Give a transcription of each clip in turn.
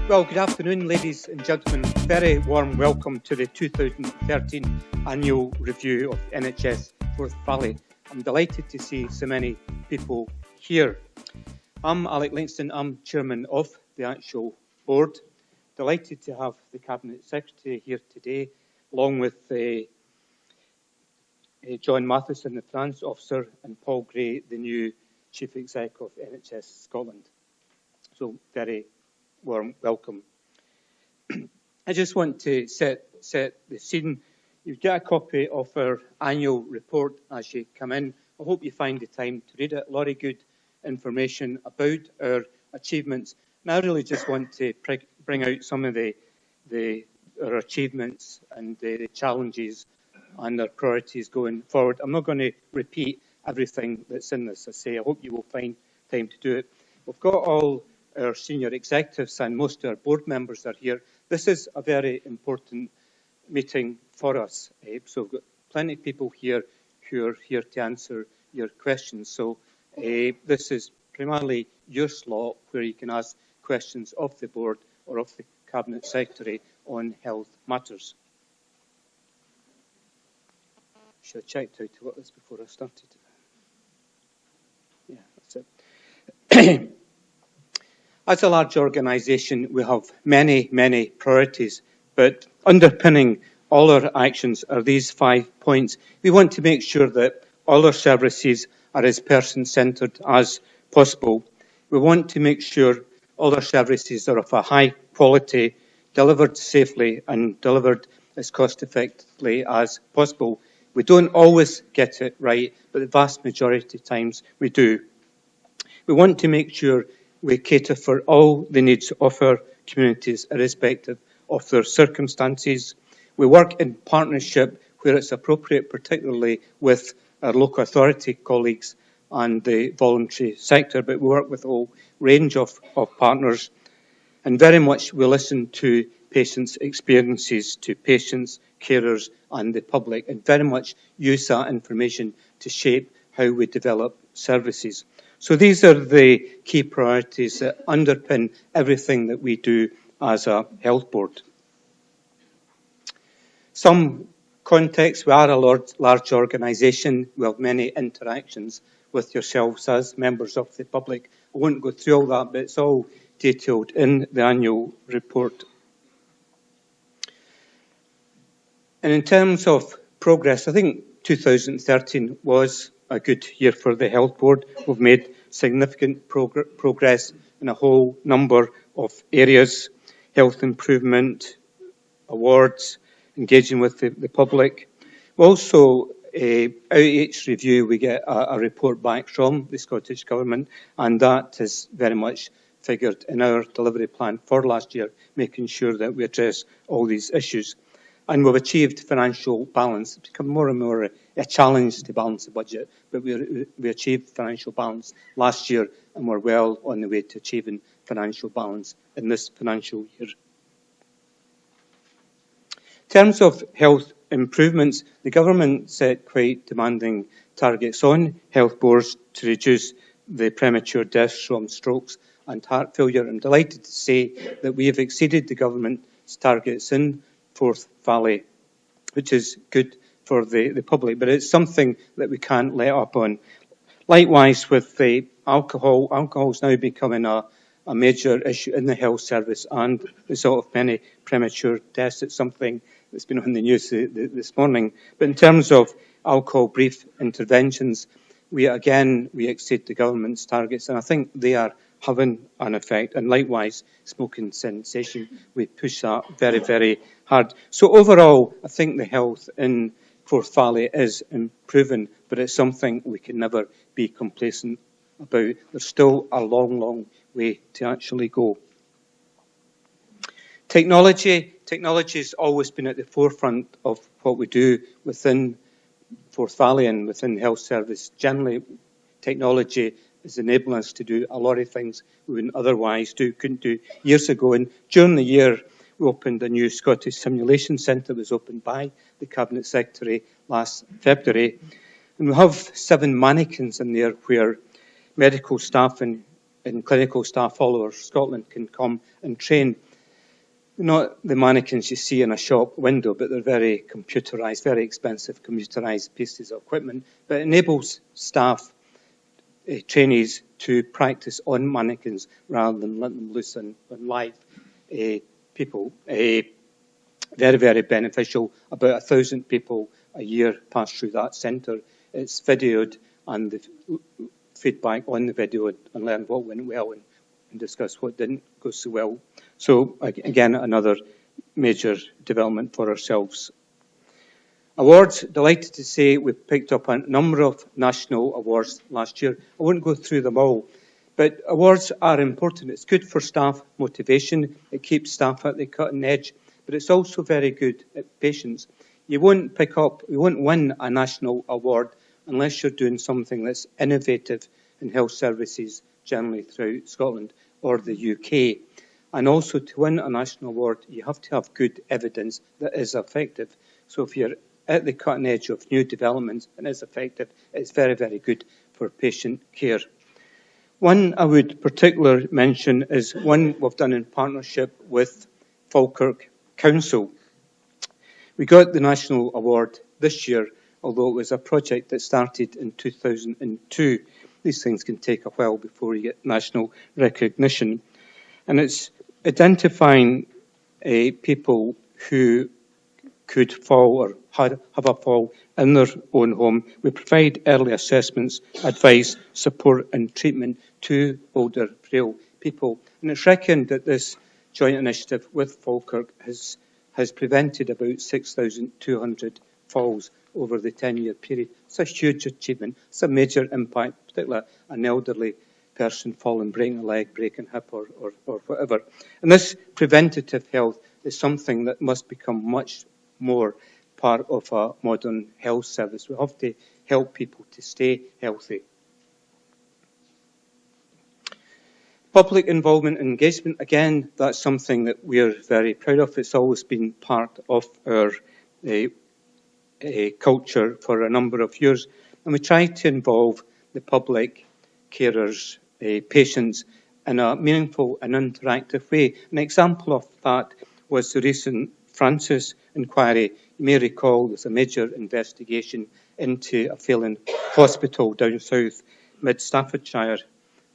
Well, good afternoon, ladies and gentlemen. Very warm welcome to the 2013 annual review of NHS Forth Valley. I'm delighted to see so many people here. I'm Alec Langston, I'm chairman of the actual board. Delighted to have the Cabinet Secretary here today, along with John Matheson, the Finance Officer, and Paul Gray, the new Chief Exec of NHS Scotland. So very warm welcome. I just want to set the scene. You've got a copy of our annual report as you come in. I hope you find the time to read it. A lot of good information about our achievements. And I really just want to bring out some of our achievements and the challenges and our priorities going forward. I'm not going to repeat everything that's in this. I hope you will find time to do it. We've got all our senior executives and most of our board members are here. This is a very important meeting for us. So we've got plenty of people here who are here to answer your questions. So this is primarily your slot where you can ask questions of the board or of the Cabinet Secretary on health matters. Should have checked out what this before I started. Yeah, that's it. As a large organisation, we have many priorities, but underpinning all our actions are these 5 points. We want to make sure that all our services are as person-centred as possible. We want to make sure all our services are of a high quality, delivered safely and delivered as cost-effectively as possible. We don't always get it right, but the vast majority of times we do. We want to make sure we cater for all the needs of our communities, irrespective of their circumstances. We work in partnership where it's appropriate, particularly with our local authority colleagues and the voluntary sector, but we work with a whole range of partners. And very much we listen to patients' experiences, to patients, carers and the public, and very much use that information to shape how we develop services. So these are the key priorities that underpin everything that we do as a health board. Some context, we are a large organisation. We have many interactions with yourselves as members of the public. I won't go through all that, but it's all detailed in the annual report. And in terms of progress, I think 2013 was a good year for the health board. We've made significant progress in a whole number of areas: health improvement, awards, engaging with the public. Also, out each review we get a report back from the Scottish Government, and that has very much figured in our delivery plan for last year, making sure that we address all these issues. And we've achieved financial balance. It's become more and more a challenge to balance the budget, but we achieved financial balance last year, and we're well on the way to achieving financial balance in this financial year. In terms of health improvements, the government set quite demanding targets on health boards to reduce the premature deaths from strokes and heart failure. I'm delighted to say that we have exceeded the government's targets in Forth Valley, which is good for the public, but it's something that we can't let up on. Likewise with the alcohol is now becoming a major issue in the health service and the result of many premature deaths. It's something that's been on the news this morning. But in terms of alcohol brief interventions, we exceed the government's targets, and I think they are having an effect. And likewise, smoking cessation, we push that very hard. So overall, I think the health in Forth Valley is improving, but it's something we can never be complacent about. There's still a long way to actually go. Technology has always been at the forefront of what we do within Forth Valley and within health service. Generally, technology is enabling us to do a lot of things we wouldn't otherwise couldn't do years ago. And during the year, we opened a new Scottish Simulation Centre. It was opened by the Cabinet Secretary last February. And we have 7 mannequins in there where medical staff and clinical staff all over Scotland can come and train. not the mannequins you see in a shop window, but they're very computerised, very expensive computerised pieces of equipment, but it enables staff, trainees, to practice on mannequins rather than letting them loose on live people. Very, very beneficial. About 1,000 people a year pass through that centre. It's videoed, and the feedback on the video and learn what went well and discuss what didn't go so well. So again, another major development for ourselves. Awards, delighted to say we've picked up a number of national awards last year. I won't go through them all, but awards are important. It's good for staff motivation. It keeps staff at the cutting edge, but it's also very good at patients. You won't win a national award unless you're doing something that's innovative in health services generally throughout Scotland or the UK. And also, to win a national award, you have to have good evidence that is effective. So if you're at the cutting edge of new developments and is effective, it's very, very good for patient care. One I would particularly mention is one we've done in partnership with Falkirk Council. We got the national award this year, although it was a project that started in 2002. These things can take a while before you get national recognition. And it's identifying people who could fall or have a fall in their own home. We provide early assessments, advice, support and treatment to older, frail people. And it's reckoned that this joint initiative with Falkirk has prevented about 6,200 falls over the 10-year period. It's a huge achievement. It's a major impact, particularly an elderly person falling, breaking a leg, breaking a hip or whatever. And this preventative health is something that must become much more part of a modern health service. We have to help people to stay healthy. Public involvement and engagement, again, that's something that we're very proud of. It's always been part of our culture for a number of years. And we try to involve the public, carers, patients in a meaningful and interactive way. An example of that was the recent Francis inquiry. You may recall there's a major investigation into a failing hospital down south, Mid-Staffordshire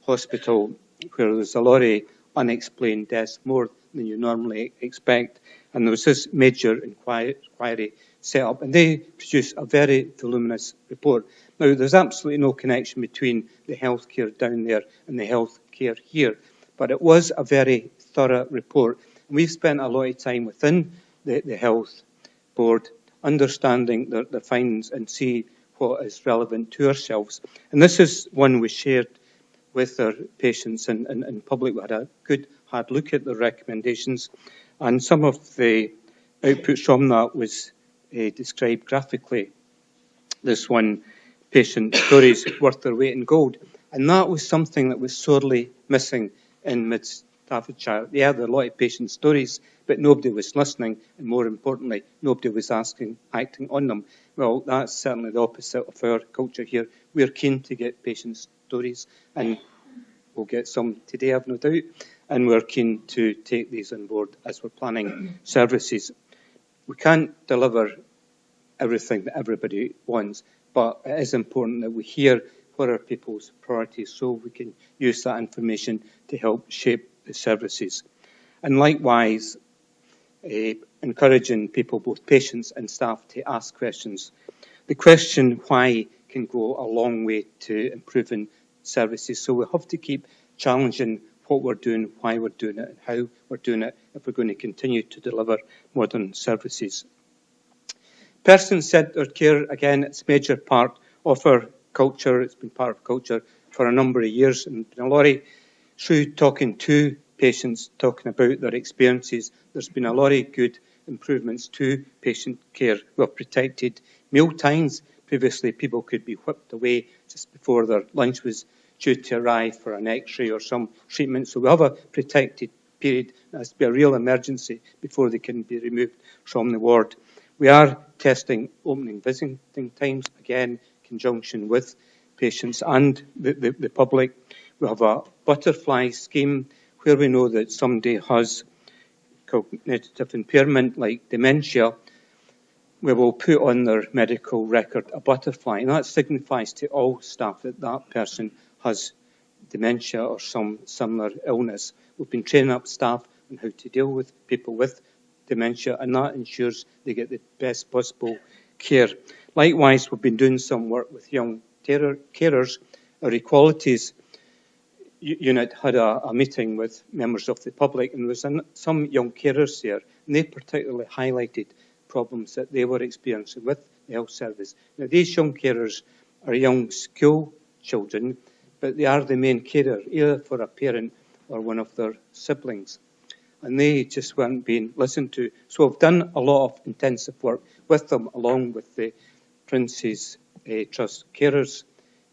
Hospital, where there's a lot of unexplained deaths, more than you normally expect. And there was this major inquiry set up, and they produced a very voluminous report. Now, there's absolutely no connection between the healthcare down there and the healthcare here, but it was a very thorough report. And we've spent a lot of time within the health board understanding the findings and see what is relevant to ourselves. And this is one we shared with our patients and public. We had a good hard look at the recommendations, and some of the outputs from that was described graphically. This one, patient stories worth their weight in gold. And that was something that was sorely missing in Mid-Staffordshire. Yeah, there are a lot of patient stories, but nobody was listening, and more importantly, nobody was acting on them. Well, that's certainly the opposite of our culture here. We're keen to get patient stories, and we'll get some today, I've no doubt, and we're keen to take these on board as we're planning services. We can't deliver everything that everybody wants, but it is important that we hear what are people's priorities so we can use that information to help shape the services. And likewise, encouraging people, both patients and staff, to ask questions. The question why can go a long way to improving services, so we have to keep challenging what we're doing, why we're doing it, and how we're doing it if we're going to continue to deliver modern services. Person-centred care, again, it's a major part of our culture. It's been part of culture for a number of years, and been a lot of through talking to patients, talking about their experiences. There's been a lot of good improvements to patient care. We've protected meal times. Previously, people could be whipped away just before their lunch was due to arrive for an X-ray or some treatment. So we have a protected period. It has to be a real emergency before they can be removed from the ward. We are testing opening visiting times, again, in conjunction with patients and the public. We have a butterfly scheme where we know that somebody has cognitive impairment like dementia, we will put on their medical record a butterfly, and that signifies to all staff that that person has dementia or some similar illness. We've been training up staff on how to deal with people with dementia, and that ensures they get the best possible care. Likewise, we've been doing some work with young carers. Our equalities unit had a meeting with members of the public, and there was some young carers there, and they particularly highlighted problems that they were experiencing with the health service. Now, these young carers are young school children, but they are the main carer, either for a parent or one of their siblings. And they just weren't being listened to. So I've done a lot of intensive work with them, along with the Prince's Trust Carers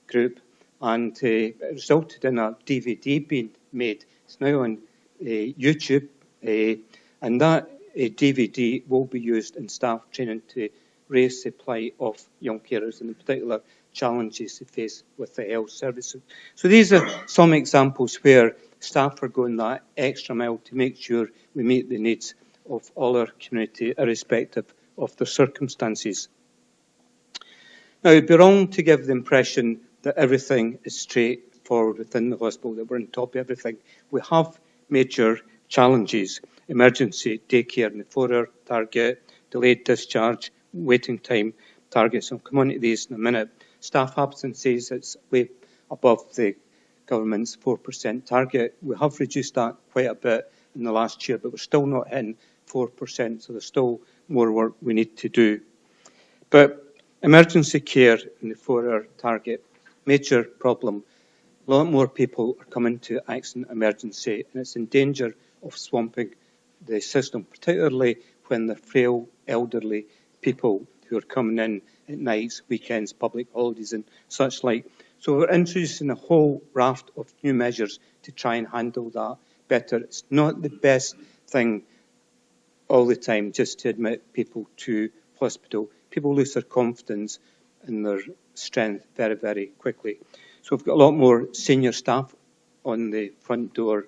group, and it resulted in a DVD being made. It's now on YouTube, and that DVD will be used in staff training to raise the plight of young carers and in particular challenges they face with the health services. So these are some examples where staff are going that extra mile to make sure we meet the needs of all our community, irrespective of their circumstances. Now, it would be wrong to give the impression that everything is straightforward within the hospital, that we're on top of everything. We have major challenges: emergency daycare in the 4-hour target, delayed discharge, waiting time targets. I'll come on to these in a minute. Staff absences, it's way above the government's 4% target. We have reduced that quite a bit in the last year, but we're still not hitting 4%, so there's still more work we need to do. But emergency care in the 4-hour target, major problem. A lot more people are coming to accident emergency, and it's in danger of swamping the system, particularly when they're frail, elderly people who are coming in at nights, weekends, public holidays and such like. So we're introducing a whole raft of new measures to try and handle that better. It's not the best thing all the time just to admit people to hospital. People lose their confidence and their strength very, very quickly. So we've got a lot more senior staff on the front door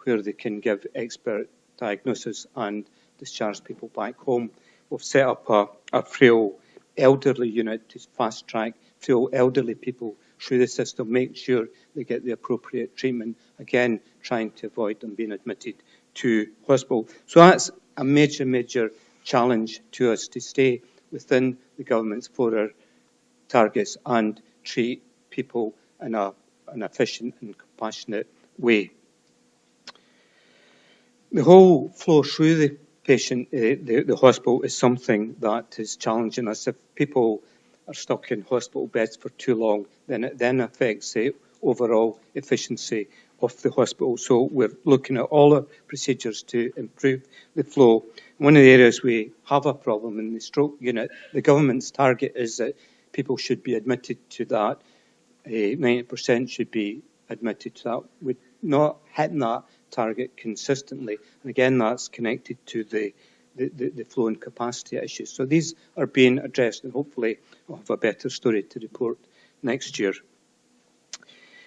where they can give expert diagnosis and discharge people back home. We've set up a frail elderly unit to fast track frail elderly people through the system, make sure they get the appropriate treatment, again trying to avoid them being admitted to hospital. So that's a major, major challenge to us, to stay within the government's 4-hour targets and treat people in an efficient and compassionate way. The whole flow through the patient, the hospital, is something that is challenging us. If people are stuck in hospital beds for too long, then it then affects the overall efficiency of the hospital. So we're looking at all our procedures to improve the flow. One of the areas we have a problem in the stroke unit, the government's target is that people should be admitted to that. 90% should be admitted to that. We're not hitting that target consistently. And again, that's connected to the flow and capacity issues. So these are being addressed, and hopefully we'll have a better story to report next year.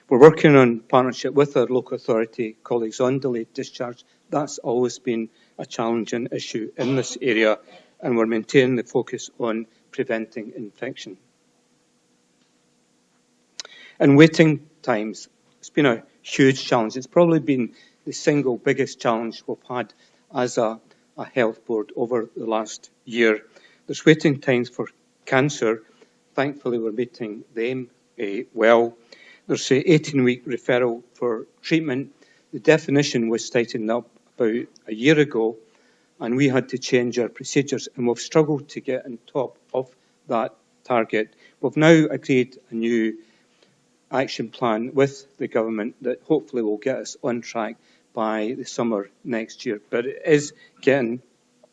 We're working on partnership with our local authority colleagues on delayed discharge. That's always been a challenging issue in this area, and we're maintaining the focus on preventing infection. And waiting times, it's been a huge challenge. It's probably been the single biggest challenge we've had as a health board over the last year. There's waiting times for cancer. Thankfully, we're meeting them well. There's an 18-week referral for treatment. The definition was tightened up about a year ago, and we had to change our procedures, and we've struggled to get on top of that target. We've now agreed a new action plan with the government that hopefully will get us on track by the summer next year. But it is getting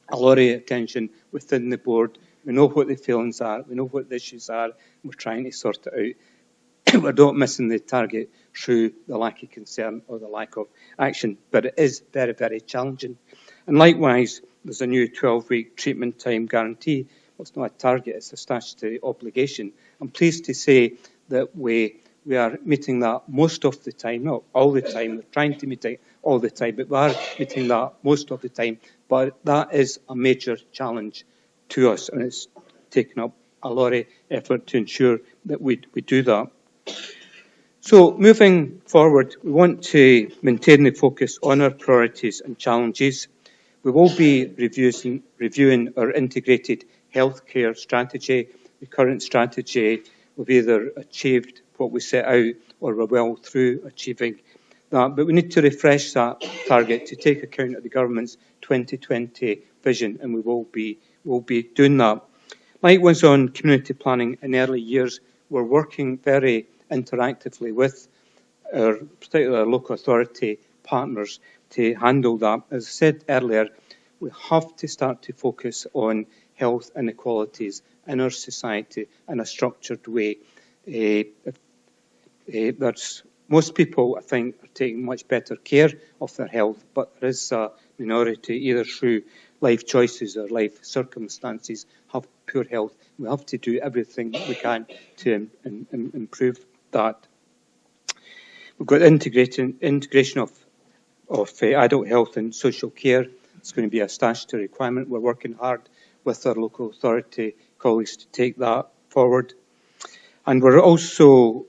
a lot of attention within the board. We know what the failings are, we know what the issues are, and we're trying to sort it out. We're not missing the target through the lack of concern or the lack of action, but it is very, very challenging. And likewise, there's a new 12-week treatment time guarantee. Well, it's not a target, it's a statutory obligation. I'm pleased to say that we are meeting that most of the time, not all the time. We're trying to meet it all the time, but we are meeting that most of the time. But that is a major challenge to us, and it's taken up a lot of effort to ensure that we do that. So moving forward, we want to maintain the focus on our priorities and challenges. We will be reviewing our integrated healthcare strategy. The current strategy, we've either achieved what we set out or we're well through achieving that. But we need to refresh that target to take account of the government's 2020 vision, and we will be doing that. Likewise, on community planning in early years, we're working very interactively with particularly our local authority partners to handle that. As I said earlier, we have to start to focus on health inequalities in our society in a structured way. Most people, I think, are taking much better care of their health, but there is a minority, either through life choices or life circumstances, have poor health. We have to do everything that we can to improve that. We've got integration of adult health and social care. It's going to be a statutory requirement. We're working hard with our local authority colleagues to take that forward. And we're also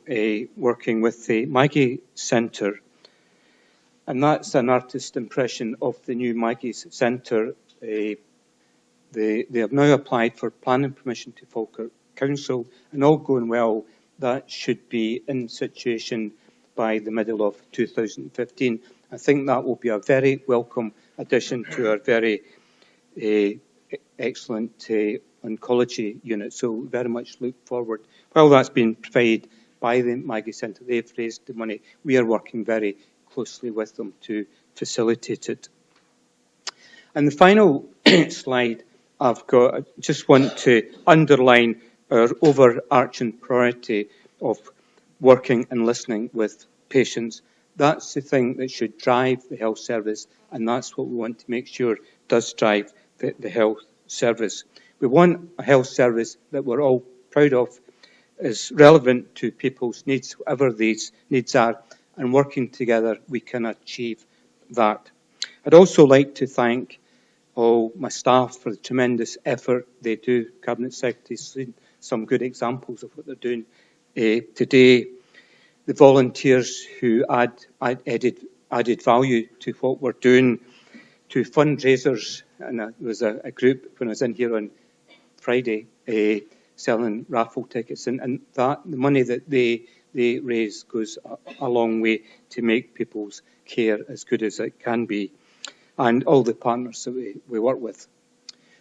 working with the Maggie Centre, and that's an artist impression of the new Maggie Centre. They have now applied for planning permission to Falkirk Council, and all going well, that should be in situation by the middle of 2015. I think that will be a very welcome addition to our very excellent oncology unit. So very much look forward. While that's been provided by the Maggie Centre, they've raised the money. We are working very closely with them to facilitate it. And the final slide I've got, I just want to underline our overarching priority of working and listening with patients. That's the thing that should drive the health service, and that's what we want to make sure does drive the health service. We want a health service that we're all proud of, is relevant to people's needs, whatever these needs are, and working together we can achieve that. I'd also like to thank all my staff for the tremendous effort they do. Cabinet Secretary's seen some good examples of what they're doing today. The volunteers who added value to what we're doing, to fundraisers, and there was a group when I was in here on Friday selling raffle tickets, and that the money that they raise goes a long way to make people's care as good as it can be, and all the partners that we work with.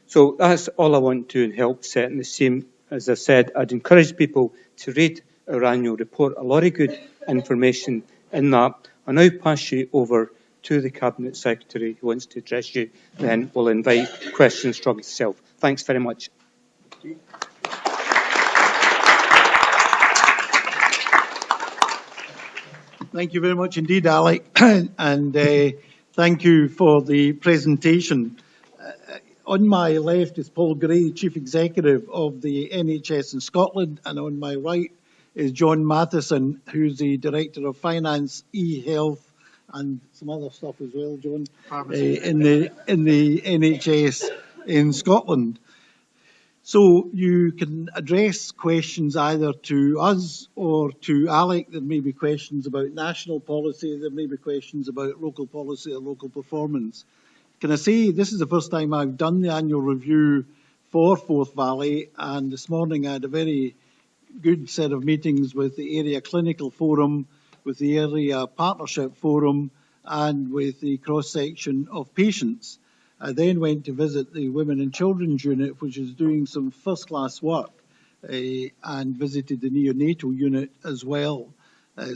So that's all I want to help setting the scene. As I said, I'd encourage people to read our annual report. A lot of good information in that. I'll now pass you over to the Cabinet Secretary who wants to address you. Then we'll invite questions from yourself. Thanks very much. Thank you very much indeed, Alec, and thank you for the presentation. On my left is Paul Gray, Chief Executive of the NHS in Scotland, and on my right is John Matheson, who's the Director of Finance, e-Health, and some other stuff as well, John, in the NHS in Scotland. So you can address questions either to us or to Alec. There may be questions about national policy, there may be questions about local policy or local performance. Can I say this is the first time I've done the annual review for Forth Valley, and this morning I had a very good set of meetings with the Area Clinical Forum, with the Area Partnership Forum, and with the cross-section of patients. I then went to visit the Women and Children's Unit, which is doing some first-class work, and visited the neonatal unit as well.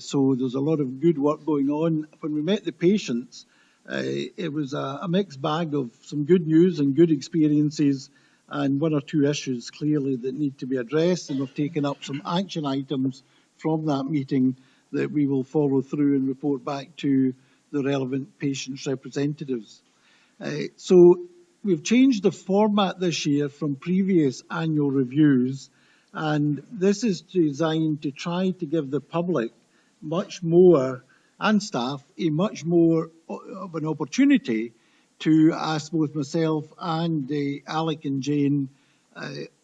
So there's a lot of good work going on. When we met the patients, it was a mixed bag of some good news and good experiences, and one or two issues clearly that need to be addressed, and we've taken up some action items from that meeting that we will follow through and report back to the relevant patients' representatives. So we've changed the format this year from previous annual reviews, and this is designed to try to give the public much more, and staff, a much more of an opportunity to ask both myself and Alec and Jane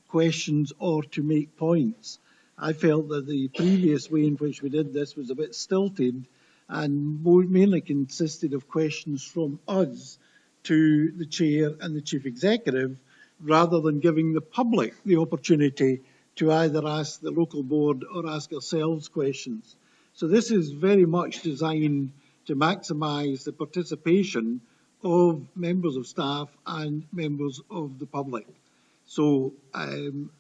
questions or to make points. I felt that the previous way in which we did this was a bit stilted and mainly consisted of questions from us to the Chair and the Chief Executive, rather than giving the public the opportunity to either ask the local board or ask ourselves questions. So this is very much designed to maximise the participation of members of staff and members of the public. So I'm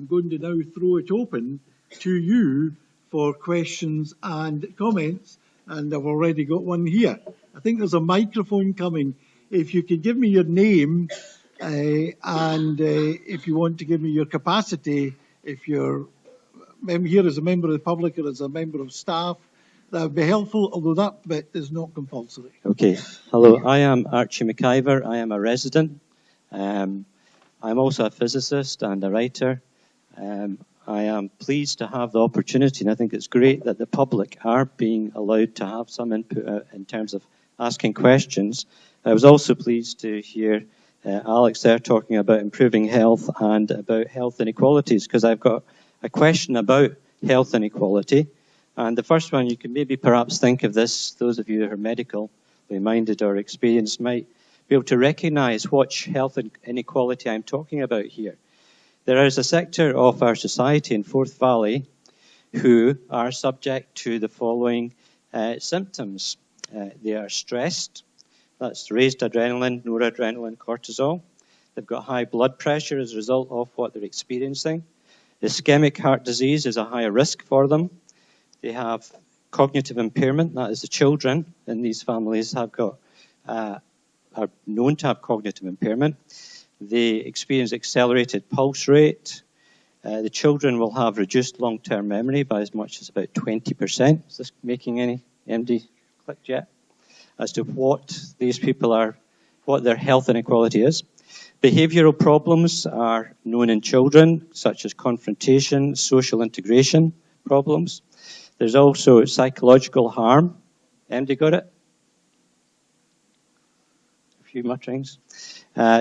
going to now throw it open to you for questions and comments, and I've already got one here. I think there's a microphone coming. If you could give me your name and if you want to give me your capacity, if you're here as a member of the public or as a member of staff, that would be helpful, although that bit is not compulsory. Okay. Hello, I am Archie McIver. I am a resident. I'm also a physicist and a writer. I am pleased to have the opportunity, and I think it's great that the public are being allowed to have some input in terms of asking questions. I was also pleased to hear Alex there talking about improving health and about health inequalities, because I've got a question about health inequality. And the first one, you can maybe perhaps think of this, those of you who are medically minded or experienced might be able to recognise what health inequality I'm talking about here. There is a sector of our society in Forth Valley who are subject to the following symptoms. They are stressed. That's raised adrenaline, noradrenaline, cortisol. They've got high blood pressure as a result of what they're experiencing. Ischemic heart disease is a higher risk for them. They have cognitive impairment. That is, the children in these families have got are known to have cognitive impairment. They experience accelerated pulse rate. The children will have reduced long-term memory by as much as about 20%. Is this making any MD clicked yet? As to what these people are, what their health inequality is. Behavioural problems are known in children, such as confrontation, social integration problems. There's also psychological harm. MD got it? A few mutterings.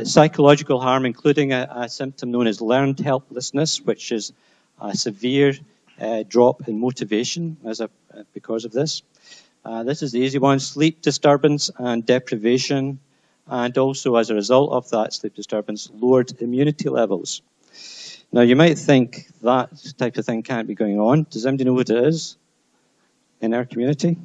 Psychological harm, including a symptom known as learned helplessness, which is a severe drop in motivation because of this. This is the easy one: sleep disturbance and deprivation, and also as a result of that sleep disturbance, lowered immunity levels. Now, you might think that type of thing can't be going on. Does anybody know what it is in our community?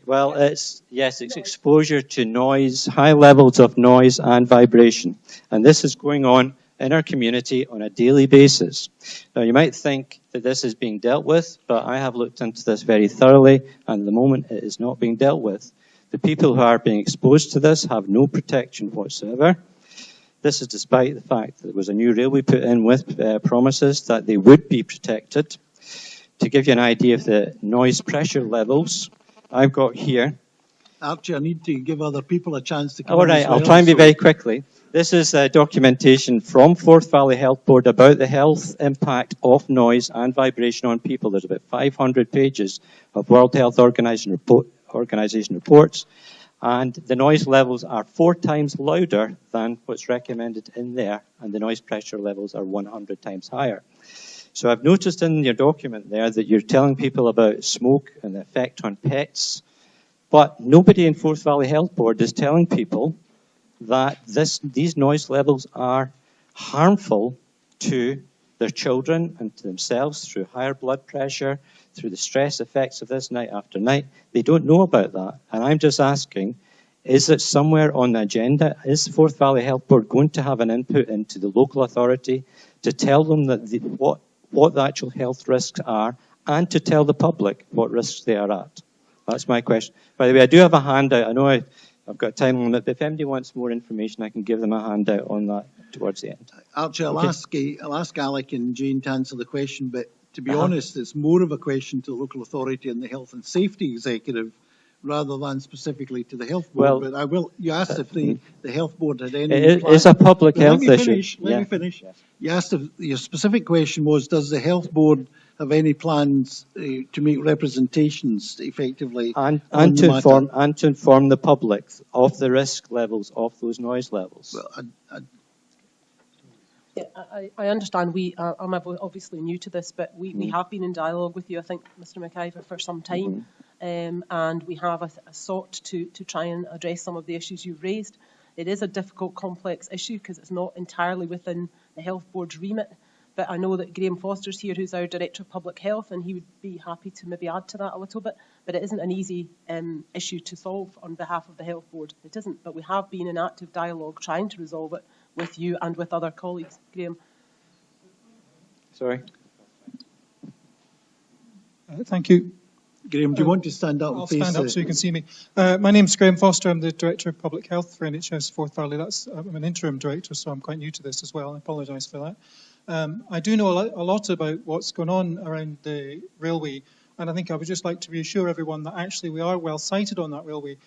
Well, it's exposure to noise, high levels of noise and vibration. And this is going on in our community on a daily basis. Now, you might think that this is being dealt with, but I have looked into this very thoroughly, and at the moment it is not being dealt with. The people who are being exposed to this have no protection whatsoever. This is despite the fact that there was a new railway put in with promises that they would be protected. To give you an idea of the noise pressure levels, I've got here. Archie, I need to give other people a chance to come All right, I'll try and be very quickly. This is documentation from Forth Valley Health Board about the health impact of noise and vibration on people. There's about 500 pages of World Health Organization reports, and the noise levels are 4 times louder than what's recommended in there, and the noise pressure levels are 100 times higher. So I've noticed in your document there that you're telling people about smoke and the effect on pets, but nobody in Forth Valley Health Board is telling people that these noise levels are harmful to their children and to themselves through higher blood pressure, through the stress effects of this night after night. They don't know about that. And I'm just asking, is it somewhere on the agenda? Is Forth Valley Health Board going to have an input into the local authority to tell them that what the actual health risks are, and to tell the public what risks they are at? That's my question. By the way, I do have a handout. I know I've got time limit, but if anybody wants more information, I can give them a handout on that towards the end. Archie, I'll ask Alec and Jane to answer the question, but to be honest, it's more of a question to the local authority and the health and safety executive rather than specifically to the health board. Well, but you asked if the health board had any... It's a public health issue. Let me finish. Yes. You asked if your specific question was, does the health board have any plans to make representations effectively and on the matter? And to inform the public of the risk levels of those noise levels. Well, Yeah, I understand I'm obviously new to this, but we have been in dialogue with you, I think, Mr McIver, for some time, and we have sought to try and address some of the issues you've raised. It is a difficult, complex issue because it's not entirely within the Health Board's remit, but I know that Graham Foster's here, who's our Director of Public Health, and he would be happy to maybe add to that a little bit, but it isn't an easy issue to solve on behalf of the Health Board. It isn't, but we have been in active dialogue trying to resolve it with you and with other colleagues. Graham. Sorry. Thank you. Graham, do you want to stand up? I'll stand up so you can see me. My name is Graham Foster. I'm the Director of Public Health for NHS Forth Valley. I'm an interim director, so I'm quite new to this as well. I apologise for that. I do know a lot about what's going on around the railway, and I think I would just like to reassure everyone that actually we are well sited on that railway.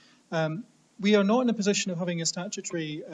We are not in a position of having a statutory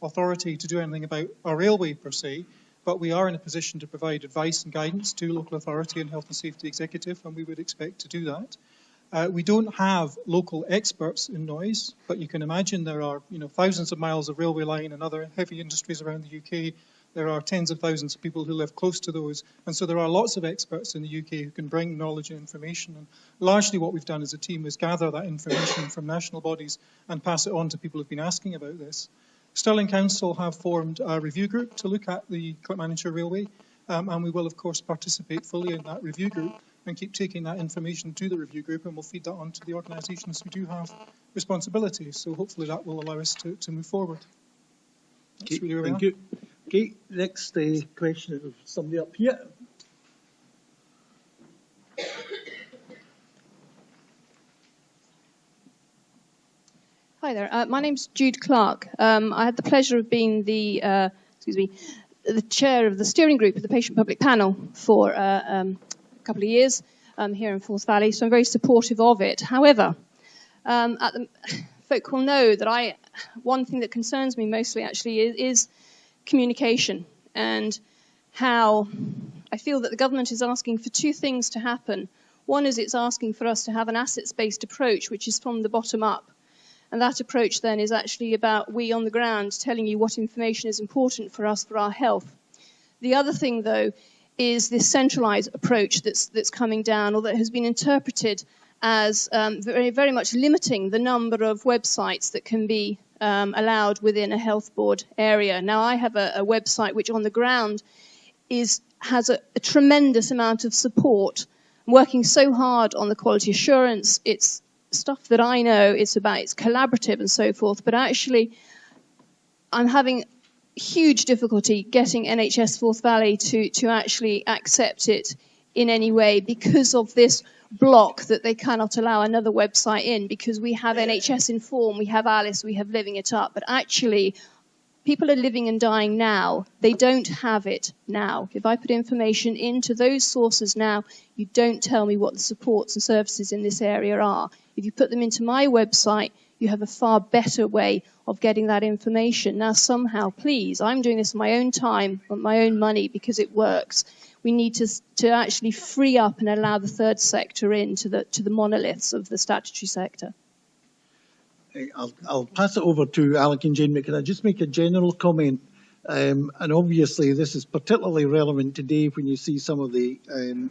authority to do anything about our railway per se, but we are in a position to provide advice and guidance to local authority and health and safety executive, and we would expect to do that. We don't have local experts in noise, but you can imagine there are thousands of miles of railway line and other heavy industries around the UK. There are tens of thousands of people who live close to those, and so there are lots of experts in the UK who can bring knowledge and information. And largely what we've done as a team is gather that information from national bodies and pass it on to people who've been asking about this. Stirling Council have formed a review group to look at the Clackmannanshire Railway, and we will of course participate fully in that review group and keep taking that information to the review group, and we'll feed that on to the organisations who do have responsibilities. So hopefully that will allow us to move forward. That's really where we are. Thank you. Okay, next question of somebody up here. Hi there. My name's Jude Clark. I had the pleasure of being the chair of the steering group of the Patient Public Panel for a couple of years here in Forth Valley, so I'm very supportive of it. However, folk will know that one thing that concerns me mostly actually is communication, and how I feel that the government is asking for two things to happen. One is it's asking for us to have an assets-based approach, which is from the bottom up. And that approach then is actually about we on the ground telling you what information is important for us for our health. The other thing, though, is this centralised approach that's coming down, or that has been interpreted as very, very much limiting the number of websites that can be allowed within a health board area. Now, I have a website which on the ground has a tremendous amount of support. I'm working so hard on the quality assurance. It's stuff that I know it's collaborative and so forth, but actually I'm having huge difficulty getting NHS Forth Valley to actually accept it in any way because of this block that they cannot allow another website in, because we have NHS Inform, we have Alice, we have Living It Up, but actually people are living and dying now. They don't have it now. If I put information into those sources now, you don't tell me what the supports and services in this area are. If you put them into my website, you have a far better way of getting that information. Now, somehow, please, I'm doing this on my own time, on my own money, because it works. We need to actually free up and allow the third sector in to the monoliths of the statutory sector. I'll pass it over to Alec and Jane, but can I just make a general comment? And obviously this is particularly relevant today when you see some of the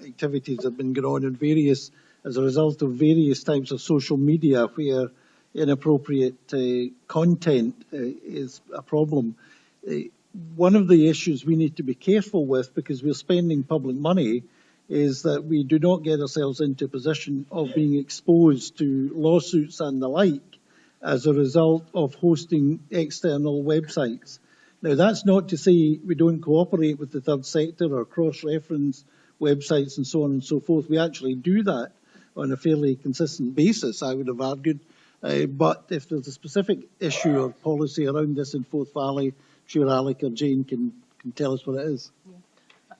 activities that have been going on as a result of various types of social media where inappropriate content is a problem. One of the issues we need to be careful with, because we're spending public money, is that we do not get ourselves into a position of being exposed to lawsuits and the like as a result of hosting external websites. Now, that's not to say we don't cooperate with the third sector or cross-reference websites and so on and so forth. We actually do that on a fairly consistent basis, I would have argued. But if there's a specific issue or policy around this in Forth Valley, I'm sure Alec or Jane can tell us what it is. Yeah.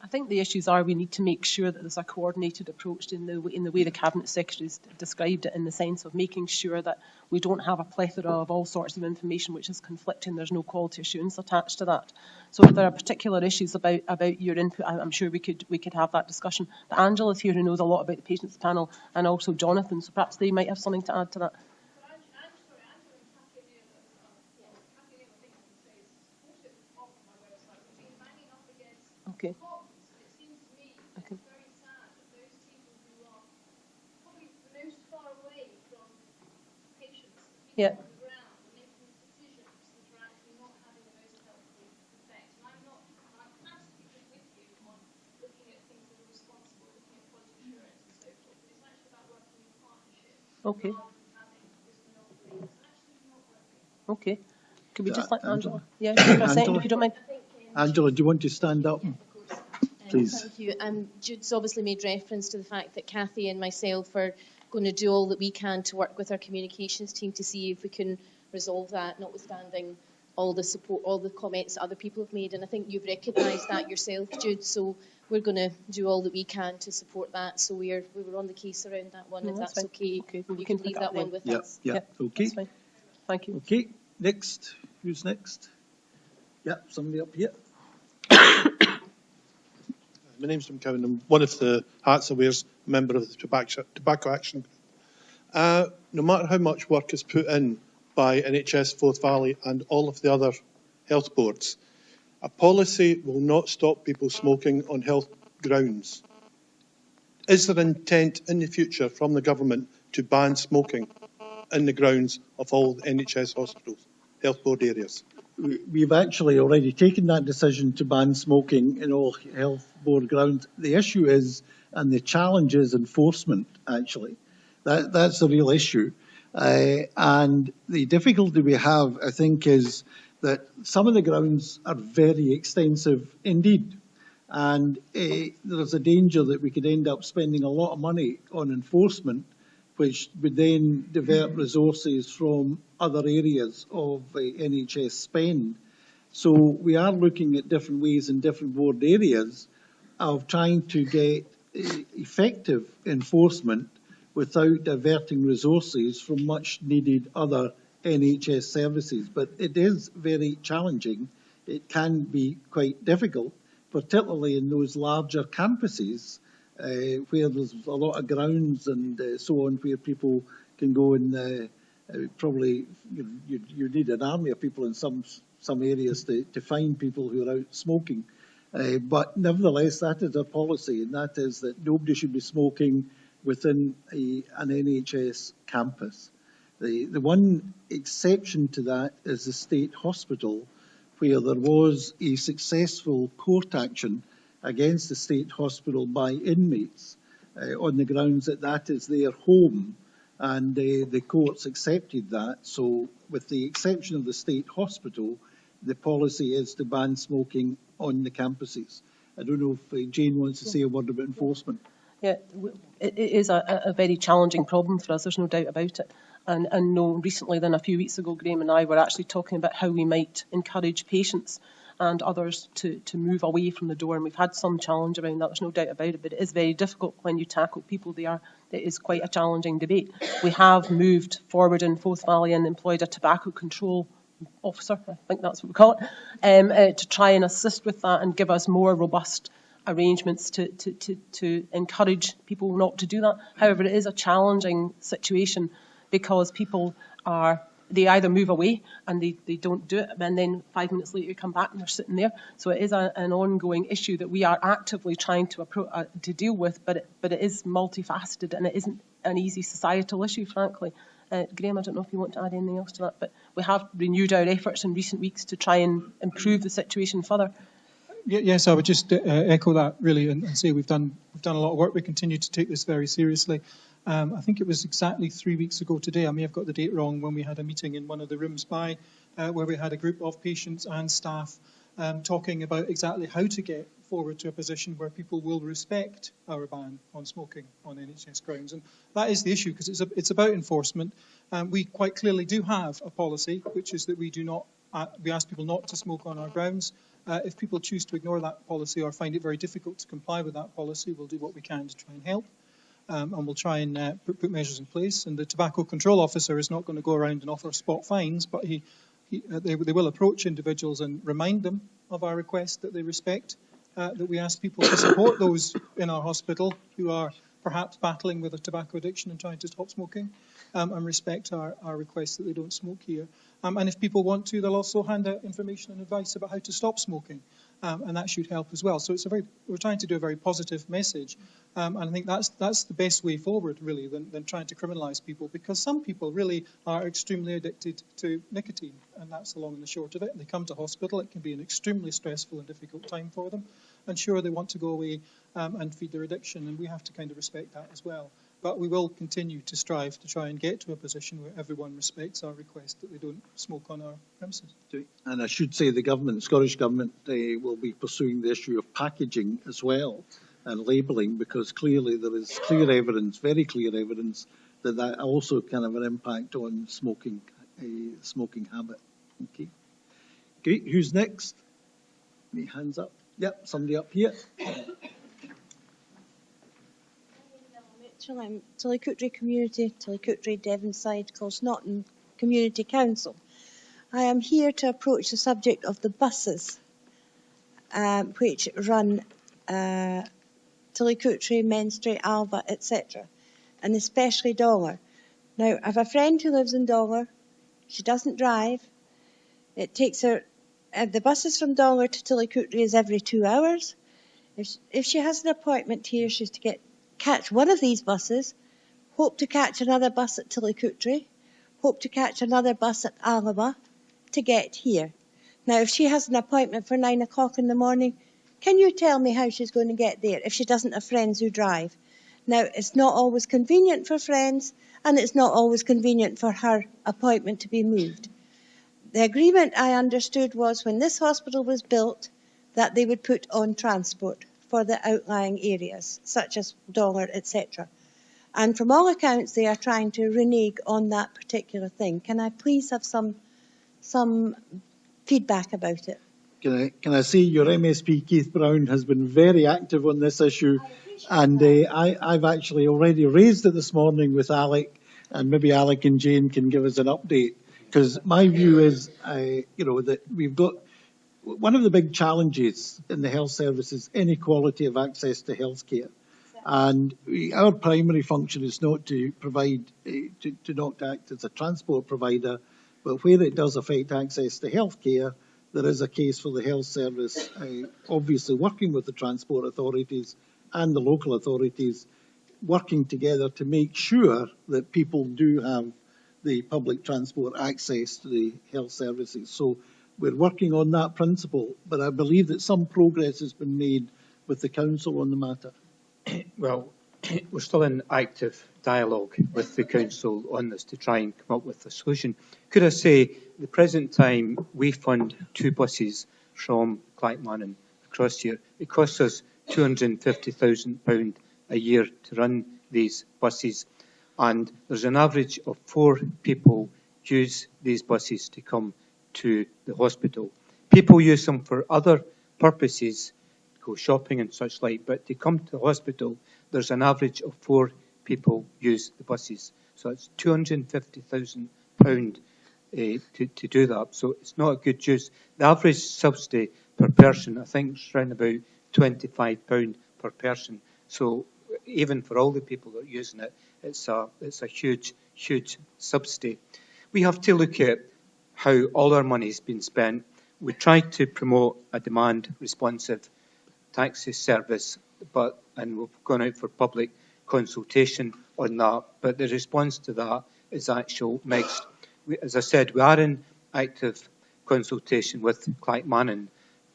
I think the issues are we need to make sure that there's a coordinated approach in the way the Cabinet Secretary has described it, in the sense of making sure that we don't have a plethora of all sorts of information which is conflicting. There's no quality assurance attached to that. So if there are particular issues about your input, I'm sure we could have that discussion. But Angela's here, who knows a lot about the Patients Panel, and also Jonathan, so perhaps they might have something to add to that. Okay. Okay. Yeah. Okay. Okay. Could we just let Angela? Yeah, for a second, if you don't mind. Angela, do you want to stand up? Please. Thank you. Jude's obviously made reference to the fact that Cathy and myself are going to do all that we can to work with our communications team to see if we can resolve that, notwithstanding all the support, all the comments that other people have made. And I think you've recognised that yourself, Jude. So we're going to do all that we can to support that. So we were on the case around that one. No, if that's fine. okay, Okay, you can leave that one with us. Yeah. Okay. That's fine. Thank you. Okay. Next. Who's next? Yeah, somebody up here. My name's Jim Cowan. I'm one of the hats I wears, member of the Tobacco Action Group. No matter how much work is put in by NHS Forth Valley and all of the other health boards, a policy will not stop people smoking on health grounds. Is there intent in the future from the government to ban smoking in the grounds of all NHS hospitals, health board areas? We've actually already taken that decision to ban smoking in all health board grounds. The issue is, and the challenge is enforcement, actually. That's the real issue. And the difficulty we have, I think, is that some of the grounds are very extensive indeed. And there's a danger that we could end up spending a lot of money on enforcement, which would then divert resources from other areas of NHS spend. So we are looking at different ways in different ward areas of trying to get effective enforcement without diverting resources from much needed other NHS services. But it is very challenging. It can be quite difficult, particularly in those larger campuses where there's a lot of grounds and so on, where people can go and probably you need an army of people in some areas to find people who are out smoking. But nevertheless, that is our policy, and that is that nobody should be smoking within an NHS campus. The one exception to that is the state hospital, where there was a successful court action against the state hospital by inmates on the grounds that that is their home, and the courts accepted that. So with the exception of the state hospital, the policy is to ban smoking on the campuses. I don't know if Jane wants to say a word about enforcement. Yeah, it is a very challenging problem for us, there's no doubt about it. And no recently than a few weeks ago, Graham and I were actually talking about how we might encourage patients and others to move away from the door. And we've had some challenge around that, there's no doubt about it, but it is very difficult when you tackle people. It is quite a challenging debate. We have moved forward in Forth Valley and employed a tobacco control officer, I think that's what we call it, to try and assist with that and give us more robust arrangements to encourage people not to do that. However, it is a challenging situation because people they either move away and they don't do it, and then 5 minutes later you come back and they're sitting there. So it is an ongoing issue that we are actively trying to deal with, but it is multifaceted and it isn't an easy societal issue, frankly. Graham, I don't know if you want to add anything else to that, but we have renewed our efforts in recent weeks to try and improve the situation further. Yes, I would just echo that really and say we've done a lot of work. We continue to take this very seriously. I think it was exactly 3 weeks ago today, I may have got the date wrong, when we had a meeting in one of the rooms where we had a group of patients and staff talking about exactly how to get forward to a position where people will respect our ban on smoking on NHS grounds. And that is the issue, because it's about enforcement. We quite clearly do have a policy, which is that we ask people not to smoke on our grounds. If people choose to ignore that policy or find it very difficult to comply with that policy, we'll do what we can to try and help. And we'll try and put measures in place. And the tobacco control officer is not going to go around and offer spot fines, but they will approach individuals and remind them of our request that they respect, that we ask people to support those in our hospital who are perhaps battling with a tobacco addiction and trying to stop smoking, and respect our request that they don't smoke here. And if people want to, they'll also hand out information and advice about how to stop smoking, and that should help as well. So we're trying to do a very positive message, and I think that's the best way forward, really, than trying to criminalise people, because some people really are extremely addicted to nicotine, and that's the long and the short of it. They come to hospital, it can be an extremely stressful and difficult time for them, and sure, they want to go away and feed their addiction, and we have to kind of respect that as well. But we will continue to strive to try and get to a position where everyone respects our request that they don't smoke on our premises. And I should say the government, Scottish Government, will be pursuing the issue of packaging as well and labelling, because clearly there is clear evidence, very clear evidence, that also can have an impact on smoking habit. Okay. Great. Who's next? Any hands up? Yep, somebody up here. I'm Tullycootery Community, Tullycootery, Devonside, Closnotton Community Council. I am here to approach the subject of the buses which run Tullycootery, Menstrie, Alva, etc., and especially Dongar. Now, I have a friend who lives in Dongar. She doesn't drive. It takes her, the buses from Dongar to Tullycootery is every 2 hours. If she has an appointment here, she's to catch one of these buses, hope to catch another bus at Tullycootery, hope to catch another bus at Alva to get here. Now, if she has an appointment for 9 o'clock in the morning, can you tell me how she's going to get there if she doesn't have friends who drive? Now, it's not always convenient for friends, and it's not always convenient for her appointment to be moved. The agreement I understood was when this hospital was built that they would put on transport for the outlying areas, such as Dongar, etc. And from all accounts, they are trying to renege on that particular thing. Can I please have some feedback about it? Can I say your MSP Keith Brown has been very active on this issue, and I've actually already raised it this morning with Alec, and maybe Alec and Jane can give us an update, because my view is, that we've got one of the big challenges in the health service is inequality of access to health care. And our primary function is not to provide, to not act as a transport provider, but where it does affect access to health care, there is a case for the health service, obviously working with the transport authorities and the local authorities, working together to make sure that people do have the public transport access to the health services. So we're working on that principle, but I believe that some progress has been made with the Council on the matter. Well, we're still in active dialogue with the Council on this to try and come up with a solution. Could I say, at the present time, we fund 2 buses from Clackmannan across here. It costs us £250,000 a year to run these buses, and there's an average of 4 people use these buses to come to the hospital. People use them for other purposes, go shopping and such like, but to come to the hospital, there's an average of 4 people use the buses. So it's £250,000 to do that. So it's not a good use. The average subsidy per person, I think, is around about £25 per person. So even for all the people that are using it, it's a huge, huge subsidy. We have to look at how all our money has been spent. We try to promote a demand-responsive taxi service, and we've gone out for public consultation on that, but the response to that is actual mixed. As I said, we are in active consultation with Clackmannan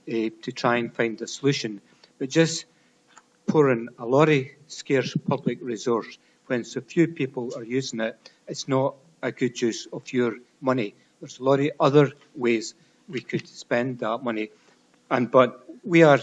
to try and find a solution, but just pouring a lot of scarce public resource when so few people are using it, it's not a good use of your money. There's a lot of other ways we could spend that money, but we are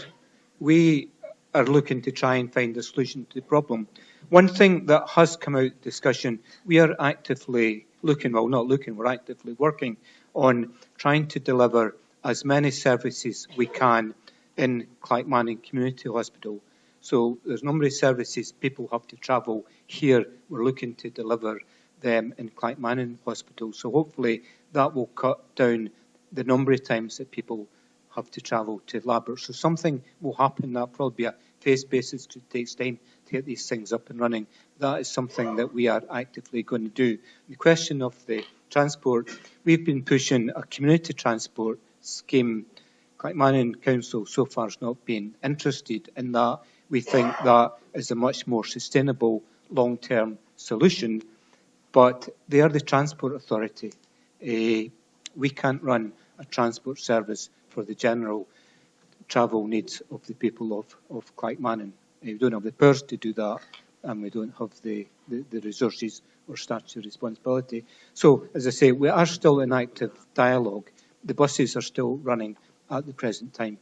looking to try and find a solution to the problem. One thing that has come out of discussion, we are actively we're actively working on trying to deliver as many services we can in Clackmannan Community Hospital. So there's a number of services people have to travel here. We're looking to deliver them in Clackmannan Hospital. So hopefully that will cut down the number of times that people have to travel to Labrador. So something will happen. That'll probably be a phased basis. It takes time to get these things up and running. That is something that we are actively going to do. The question of the transport, we've been pushing a community transport scheme. Clackmannan Council so far has not been interested in that. We think that is a much more sustainable long-term solution, but they are the transport authority. We can't run a transport service for the general travel needs of the people of Clackmannan. We don't have the powers to do that, and we don't have the resources or statutory responsibility. So, as I say, we are still in active dialogue. The buses are still running at the present time.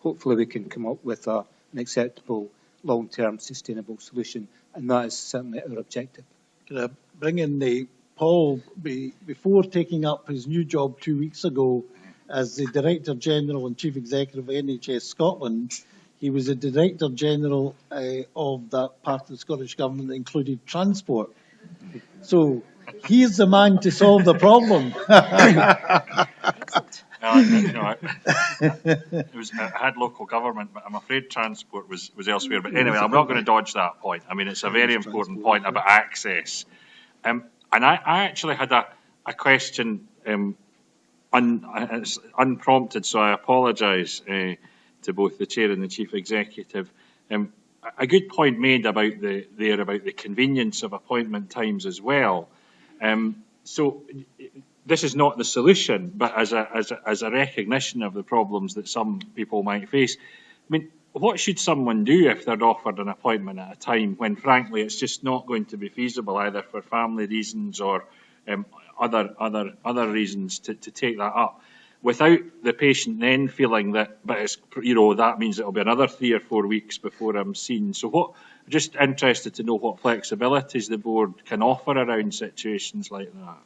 Hopefully we can come up with an acceptable long-term sustainable solution, and that is certainly our objective. Can I bring in Paul? Before taking up his new job 2 weeks ago as the Director General and Chief Executive of NHS Scotland, he was the Director General of that part of the Scottish Government that included transport. So he is the man to solve the problem. I had local government, but I'm afraid transport was elsewhere. But anyway, I'm not going to dodge that point. I mean, it's a very important point about access. And I actually had a question, it's unprompted, so I apologise to both the Chair and the Chief Executive. A good point made about the convenience of appointment times as well. So this is not the solution, but as a recognition of the problems that some people might face. I mean, what should someone do if they're offered an appointment at a time when, frankly, it's just not going to be feasible, either for family reasons or other reasons to take that up, without the patient then feeling that, but it's, that means it'll be another 3 or 4 weeks before I'm seen. So just interested to know what flexibilities the board can offer around situations like that.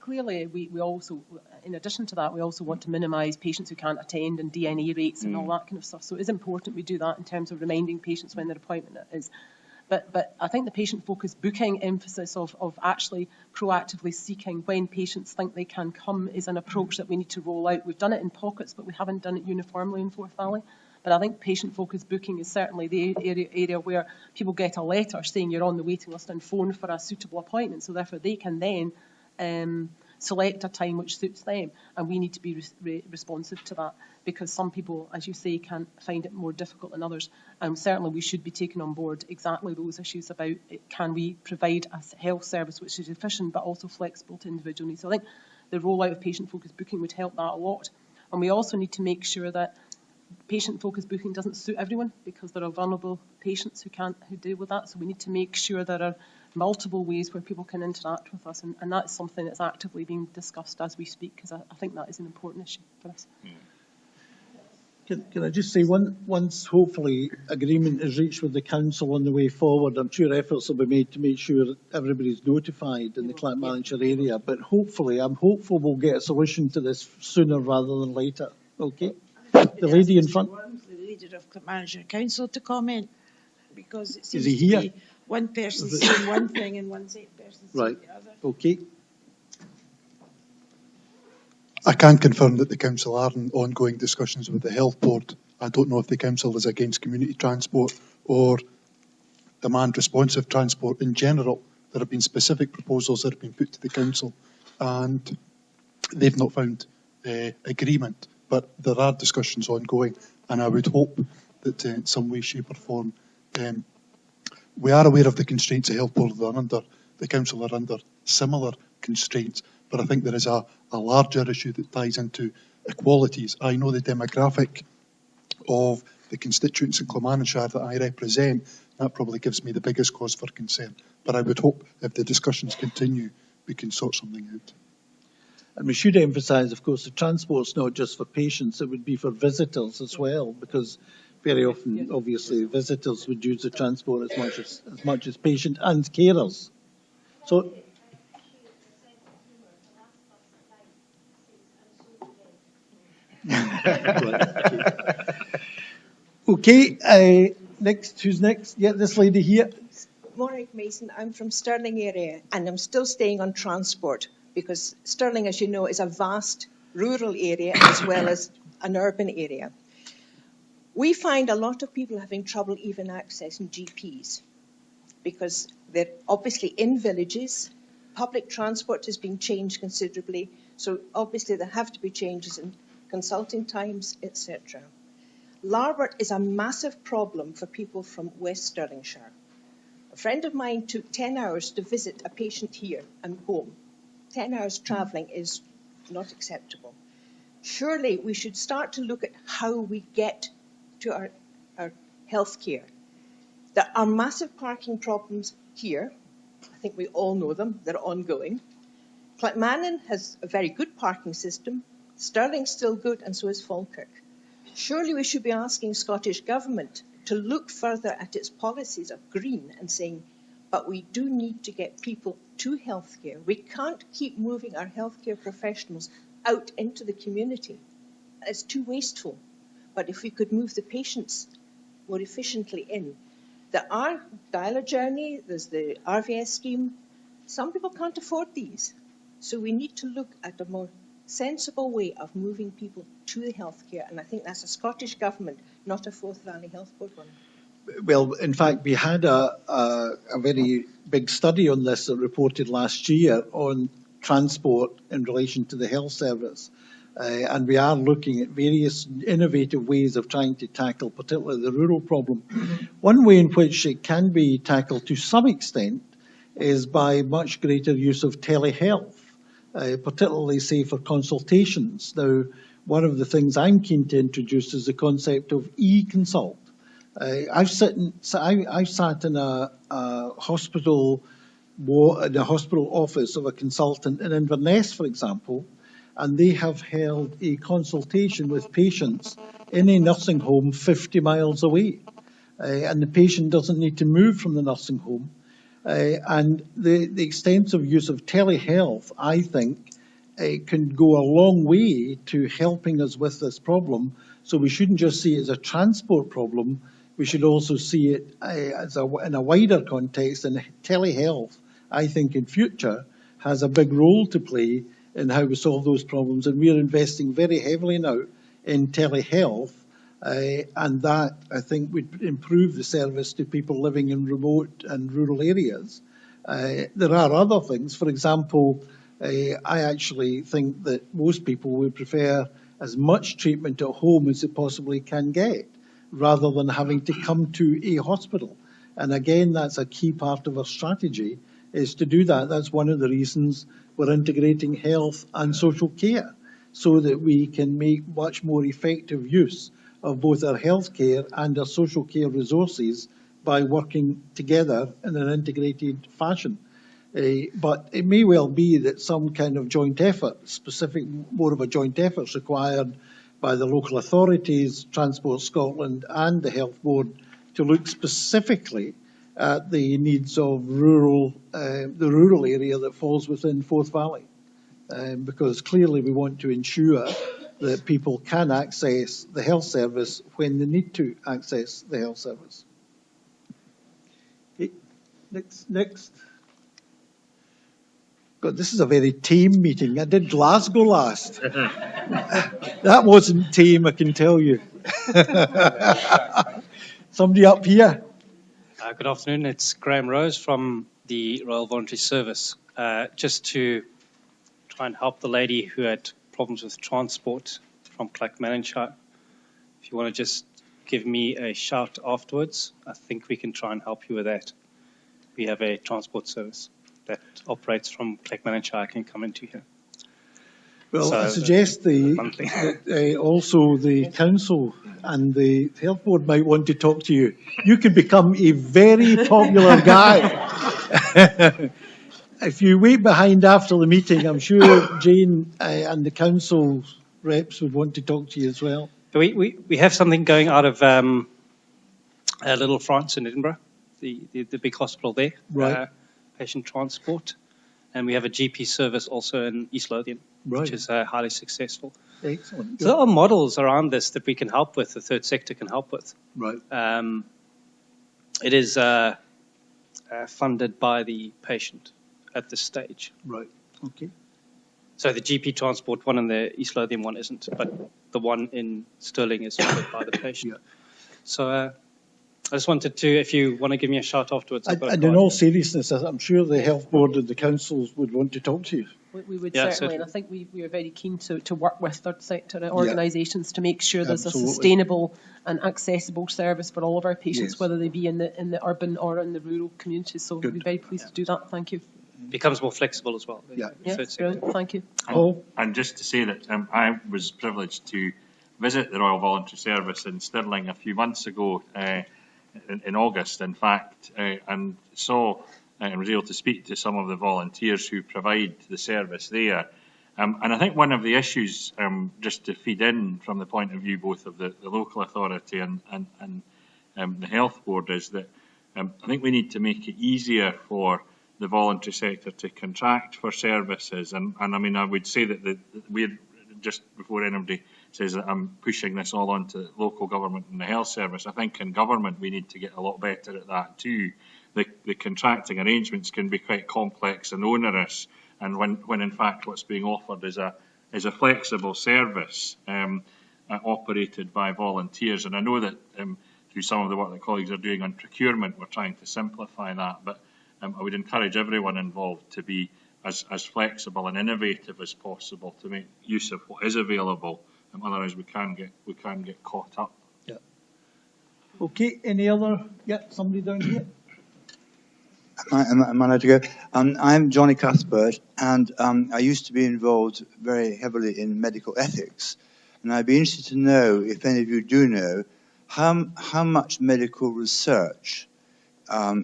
Clearly, we also, in addition to that, we also want to minimise patients who can't attend and DNA rates and all that kind of stuff. So it is important we do that in terms of reminding patients when their appointment is. But I think the patient-focused booking emphasis of actually proactively seeking when patients think they can come is an approach that we need to roll out. We've done it in pockets, but we haven't done it uniformly in Forth Valley. But I think patient-focused booking is certainly the area where people get a letter saying you're on the waiting list and phone for a suitable appointment. So therefore they can then select a time which suits them, and we need to be responsive to that, because some people, as you say, can find it more difficult than others, and certainly we should be taking on board exactly those issues about can we provide a health service which is efficient but also flexible to individual needs. So I think the rollout of patient-focused booking would help that a lot, and we also need to make sure that patient-focused booking doesn't suit everyone, because there are vulnerable patients who deal with that. So we need to make sure there are multiple ways where people can interact with us, and that's something that's actively being discussed as we speak, because I think that is an important issue for us. Can I just say, once hopefully agreement is reached with the council on the way forward, I'm sure efforts will be made to make sure that everybody's notified in the Clackmannanshire area, but hopefully, I'm hopeful we'll get a solution to this sooner rather than later. Okay? The lady in front. The leader of Clackmannanshire Council to comment, because it seems to be one person saying one thing and one person saying the other. Okay. I can confirm that the council are in ongoing discussions with the health board. I don't know if the council is against community transport or demand responsive transport in general. There have been specific proposals that have been put to the council, and they've not found agreement. But there are discussions ongoing, and I would hope that in some way, shape or form, we are aware of the constraints the health board are under. The council are under similar constraints, but I think there is a larger issue that ties into equalities. I know the demographic of the constituents in Clackmannanshire that I represent. That probably gives me the biggest cause for concern. But I would hope if the discussions continue, we can sort something out. And we should emphasise, of course, the transport's not just for patients, it would be for visitors as well, because very often, obviously, visitors would use the transport as much as patients and carers. So, Okay, next, who's next? Yeah, this lady here. Maureen Mason, I'm from Stirling area, and I'm still staying on transport because Stirling, as you know, is a vast rural area as well as an urban area. We find a lot of people having trouble even accessing GPs because they're obviously in villages. Public transport has been changed considerably, so obviously there have to be changes in consulting times, etc. Larbert is a massive problem for people from West Stirlingshire. A friend of mine took 10 hours to visit a patient here and home. 10 hours travelling is not acceptable. Surely we should start to look at how we get to our health care. There are massive parking problems here. I think we all know them. They're ongoing. Clackmannan has a very good parking system. Stirling's still good, and so is Falkirk. Surely we should be asking Scottish Government to look further at its policies of green and saying, but we do need to get people to healthcare. We can't keep moving our healthcare professionals out into the community. It's too wasteful. But if we could move the patients more efficiently in. There are dialer journey, there's the RVS scheme. Some people can't afford these. So we need to look at a more sensible way of moving people to the healthcare, and I think that's a Scottish Government, not a Forth Valley Health Board one. Well, in fact, we had a very big study on this that reported last year on transport in relation to the health service. And we are looking at various innovative ways of trying to tackle particularly the rural problem. One way in which it can be tackled to some extent is by much greater use of telehealth. Particularly, say, for consultations. Now, one of the things I'm keen to introduce is the concept of e-consult. I've sat in a hospital office of a consultant in Inverness, for example, and they have held a consultation with patients in a nursing home 50 miles away. And the patient doesn't need to move from the nursing home. And the extensive use of telehealth, I think, can go a long way to helping us with this problem. So we shouldn't just see it as a transport problem. We should also see it in a wider context. And telehealth, I think, in future has a big role to play in how we solve those problems. And we're investing very heavily now in telehealth. And that, I think, would improve the service to people living in remote and rural areas. There are other things. For example, I actually think that most people would prefer as much treatment at home as they possibly can get, rather than having to come to a hospital. And again, that's a key part of our strategy, is to do that. That's one of the reasons we're integrating health and social care, so that we can make much more effective use of both our healthcare and our social care resources by working together in an integrated fashion. But it may well be that some kind of joint effort, more of a joint effort is required by the local authorities, Transport Scotland and the Health Board, to look specifically at the needs of the rural area that falls within Forth Valley. Because clearly we want to ensure that people can access the health service when they need to access the health service. Okay. Next. God, this is a very tame meeting. I did Glasgow last. That wasn't tame, I can tell you. Somebody up here. Good afternoon. It's Graham Rose from the Royal Voluntary Service. Just to try and help the lady who had problems with transport from Clackmannanshire. If you want to just give me a shout afterwards, I think we can try and help you with that. We have a transport service that operates from Clackmannanshire. I can come into here. Well, So I suggest that also the council and the health board might want to talk to you. You can become a very popular guy. If you wait behind after the meeting, I'm sure Jane and the council reps would want to talk to you as well. We have something going out of Little France in Edinburgh, the big hospital there, right. Patient transport. And we have a GP service also in East Lothian, which is highly successful. Excellent. So there are models around this that we can help with, the third sector can help with. Right. It is funded by the patient at this stage. Right. Okay. So the GP transport one and the East Lothian one isn't, but the one in Stirling is funded by the patient. Yeah. So I just wanted to, if you want to give me a shout afterwards. I've got a And in card all here. seriousness, I'm sure the health board and the councils would want to talk to you. We would Yeah, certainly, and I think we are very keen to work with third sector organisations to make sure there's Absolutely. a sustainable and accessible service for all of our patients, Yes. whether they be in the urban or in the rural communities. So we'd be very pleased to do that. Thank you. Becomes more flexible as well. Yeah. Yeah, Third sector. brilliant. Thank you. And just to say that I was privileged to visit the Royal Voluntary Service in Stirling a few months ago, in August, in fact, and saw and was able to speak to some of the volunteers who provide the service there. And I think one of the issues, just to feed in from the point of view both of the local authority and the health board, is that I think we need to make it easier for the voluntary sector to contract for services. And I mean, I would say that we're, just before anybody says that I'm pushing this all onto local government and the health service, I think in government we need to get a lot better at that too. The contracting arrangements can be quite complex and onerous, and when in fact what's being offered is a flexible service operated by volunteers. And I know that through some of the work that colleagues are doing on procurement, we're trying to simplify that, but I would encourage everyone involved to be as flexible and innovative as possible to make use of what is available. Otherwise, we can get caught up. Yeah. Okay. Any other? Yeah. Somebody down here. Am I allowed to go? I'm Johnny Cuthbert, and I used to be involved very heavily in medical ethics. And I'd be interested to know, if any of you do know, how much medical research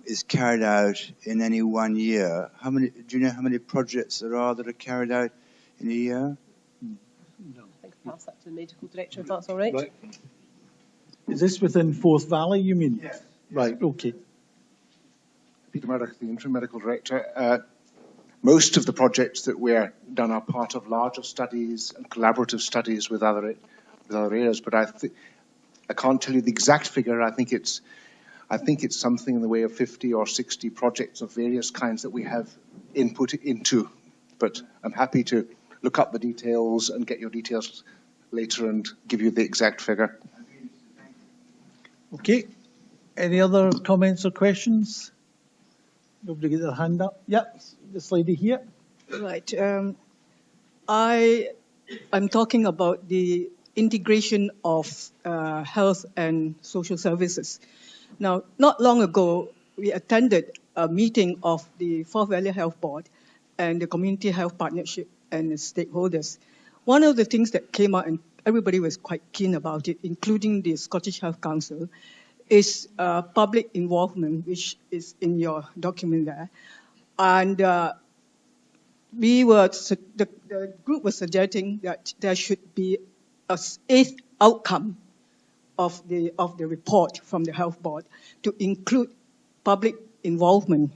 is carried out in any 1 year. Do you know how many projects there are that are carried out in a year? No. I think I'll pass that to the medical director, if that's all right. Right. Is this within Forth Valley, you mean? Yes. Right. Okay. Peter Murdoch, the interim medical director. Most of the projects that we're done are part of larger studies and collaborative studies with other areas, but I can't tell you the exact figure. I think it's something in the way of 50 or 60 projects of various kinds that we have input into. But I'm happy to look up the details and get your details later and give you the exact figure. Okay. Any other comments or questions? Nobody get their hand up? Yep, this lady here. Right. I'm talking about the integration of health and social services. Now, not long ago, we attended a meeting of the Forth Valley Health Board and the Community Health Partnership and the stakeholders. One of the things that came out, and everybody was quite keen about it, including the Scottish Health Council, is public involvement, which is in your document there. And the group was suggesting that there should be an eighth outcome of the report from the health board to include public involvement.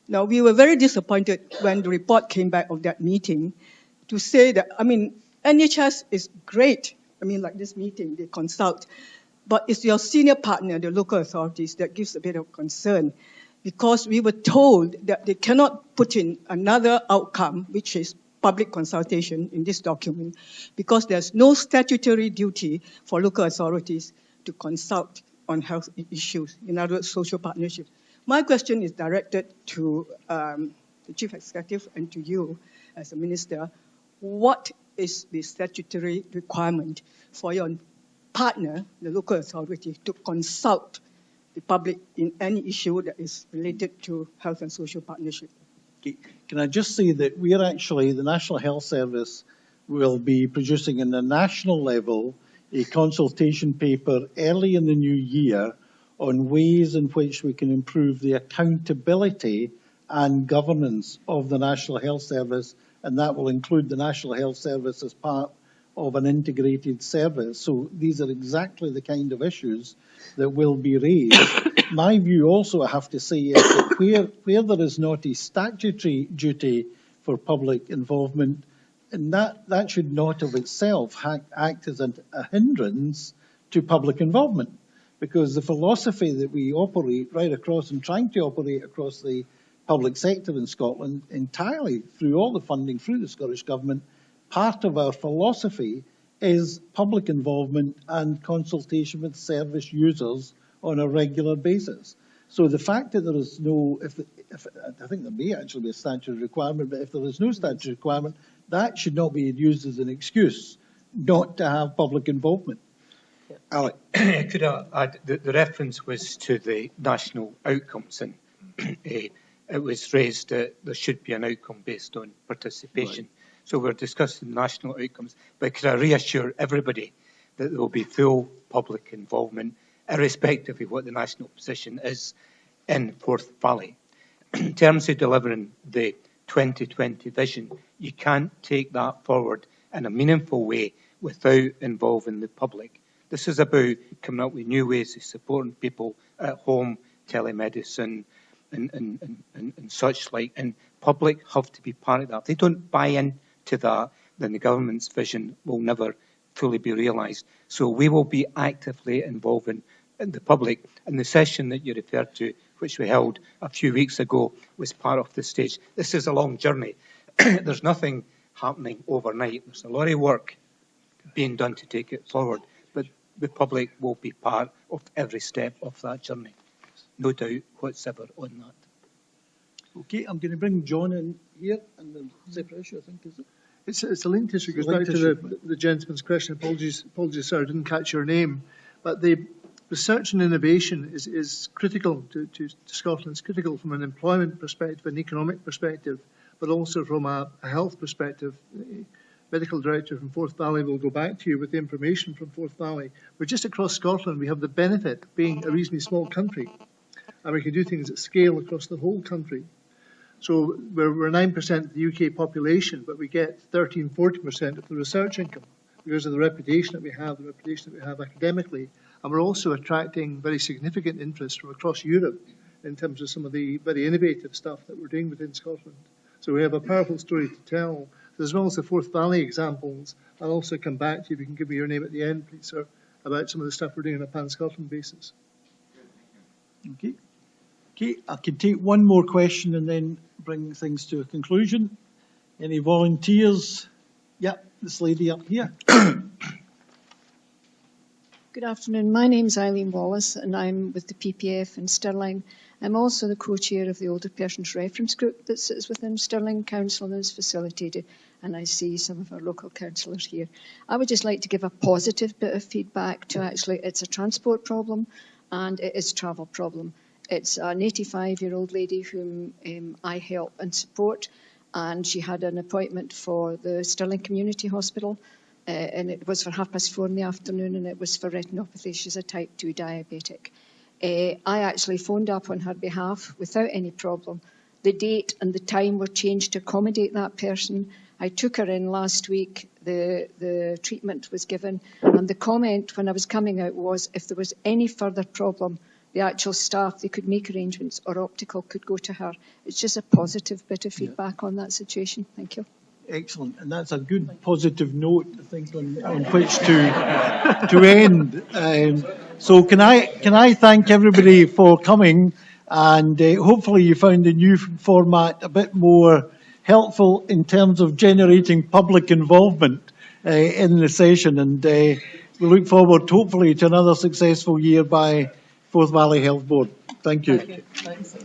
Now, we were very disappointed when the report came back of that meeting to say that, I mean, NHS is great. I mean, like this meeting, they consult. But it's your senior partner, the local authorities, that gives a bit of concern, because we were told that they cannot put in another outcome, which is public consultation in this document, because there's no statutory duty for local authorities to consult on health issues, in other words, social partnerships. My question is directed to the Chief Executive and to you as a minister. What is the statutory requirement for your partner, the local authority, to consult the public in any issue that is related to health and social partnership? Can I just say that we're actually, the National Health Service will be producing in the national level a consultation paper early in the new year on ways in which we can improve the accountability and governance of the National Health Service, and that will include the National Health Service as part of an integrated service. So these are exactly the kind of issues that will be raised. My view also, I have to say, is that where there is not a statutory duty for public involvement, And that should not of itself act as a hindrance to public involvement, because the philosophy that we operate right across and trying to operate across the public sector in Scotland entirely through all the funding through the Scottish Government, part of our philosophy is public involvement and consultation with service users on a regular basis. So the fact that there is no, if I think there may actually be a statutory requirement, but if there is no statutory requirement, that should not be used as an excuse not to have public involvement. Alec. Could I add, the reference was to the national outcomes, and it was raised that there should be an outcome based on participation. Right. So we're discussing national outcomes, but could I reassure everybody that there will be full public involvement, irrespective of what the national position is in Forth Valley. In terms of delivering the 2020 vision, you can't take that forward in a meaningful way without involving the public. This is about coming up with new ways of supporting people at home, telemedicine, and such like. And public have to be part of that. If they don't buy into that, then the government's vision will never fully be realised. So we will be actively involving the public. And the session that you referred to, which we held a few weeks ago, was part of the stage. This is a long journey. There's nothing happening overnight. There's a lot of work being done to take it forward. But the public will be part of every step of that journey. No doubt whatsoever on that. Okay, I'm going to bring John in here, and the separate issue, I think, is it? It's a linked issue. It goes back to the gentleman's question. Apologies, sir, I didn't catch your name. But the research and innovation is critical to Scotland. It's critical from an employment perspective, an economic perspective, but also from a health perspective. The medical director from Forth Valley will go back to you with the information from Forth Valley. But just across Scotland, we have the benefit of being a reasonably small country, and we can do things at scale across the whole country. So we're 9% of the UK population, but we get 13-40% of the research income because of the reputation that we have academically. And we're also attracting very significant interest from across Europe in terms of some of the very innovative stuff that we're doing within Scotland. So we have a powerful story to tell. As well as the Forth Valley examples, I'll also come back to you, if you can give me your name at the end, please, sir, about some of the stuff we're doing on a pan-Scotland basis. Okay. Okay, I can take one more question and then bring things to a conclusion. Any volunteers? Yeah, this lady up here. Good afternoon. My name's Eileen Wallace and I'm with the PPF in Stirling. I'm also the co-chair of the Older Persons Reference Group that sits within Stirling Council and is facilitated, and I see some of our local councillors here. I would just like to give a positive bit of feedback to actually it's a transport problem and it is a travel problem. It's an 85-year-old lady whom I help and support, and she had an appointment for the Stirling Community Hospital, and it was for 4:30 in the afternoon, and it was for retinopathy. She's a type 2 diabetic. I actually phoned up on her behalf without any problem. The date and the time were changed to accommodate that person. I took her in last week. The treatment was given, and the comment when I was coming out was if there was any further problem, the actual staff, they could make arrangements, or Optical could go to her. It's just a positive bit of feedback on that situation. Thank you. Excellent, and that's a good positive note, I think, on which to end. So can I thank everybody for coming, and hopefully you found the new format a bit more helpful in terms of generating public involvement in the session, and we look forward hopefully to another successful year by Forth Valley Health Board. Thank you. Thank you. Thanks.